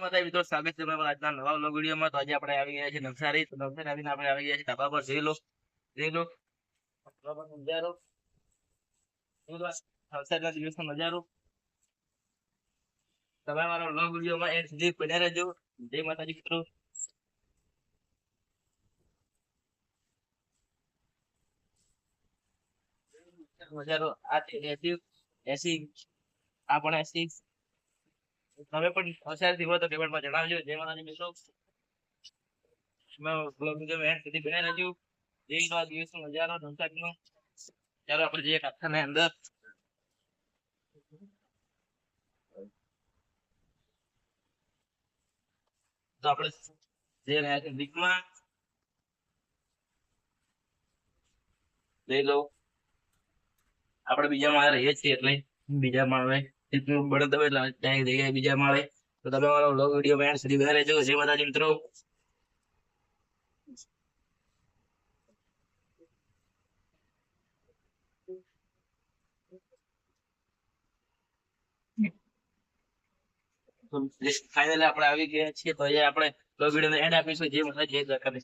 માતા મિત્રો, સ્વાગત છે તમારા આજના નવા વ્લોગ વિડીયોમાં. તો આજે આપણે આવી ગયા છીએ નવસારી. તો નવસારી આવીને આપણે આવી ગયા છીએ ધાબા પર. જોઈ લો નજારો, નવસારીના દિવસનો નજારો. તમે મારા વ્લોગ વિડીયોમાં એન્ડ સુધી બન્યા રહેજો. જય માતાજી મિત્રો. નજારો આ એસી આ પણ એસી. તમે પણ નવસારીથી હોય તો કમેન્ટમાં જણાવજો. જય માતાજી મિત્રો. વ્લોગ વિડીયો એન્ડ સુધી બન્યા રહેજો. જય નો દિવસનો નજારો નવસારીનો. ચાલો આપણે જઈએ કારખાના અંદર. તો આપણે જઈ રહ્યા છીએ દીકમાં. લઈ લો, આપણે બીજા માળે રહીએ છીએ એટલે બીજા માળે એટલું બળદ એટલે ત્યાં જઈએ બીજા માળે. તો તમે મારો વ્લોગ વિડીયો એન્ડ સુધી બન્યા રહેજો. જય માતાજી મિત્રો. ફાઇનલી આપણે આવી ગયા છીએ. તો અહીંયા આપણે વ્લોગ વિડીયોનો એન્ડ આપીશું. જે માતાજી જય દ્વારકાધીશ.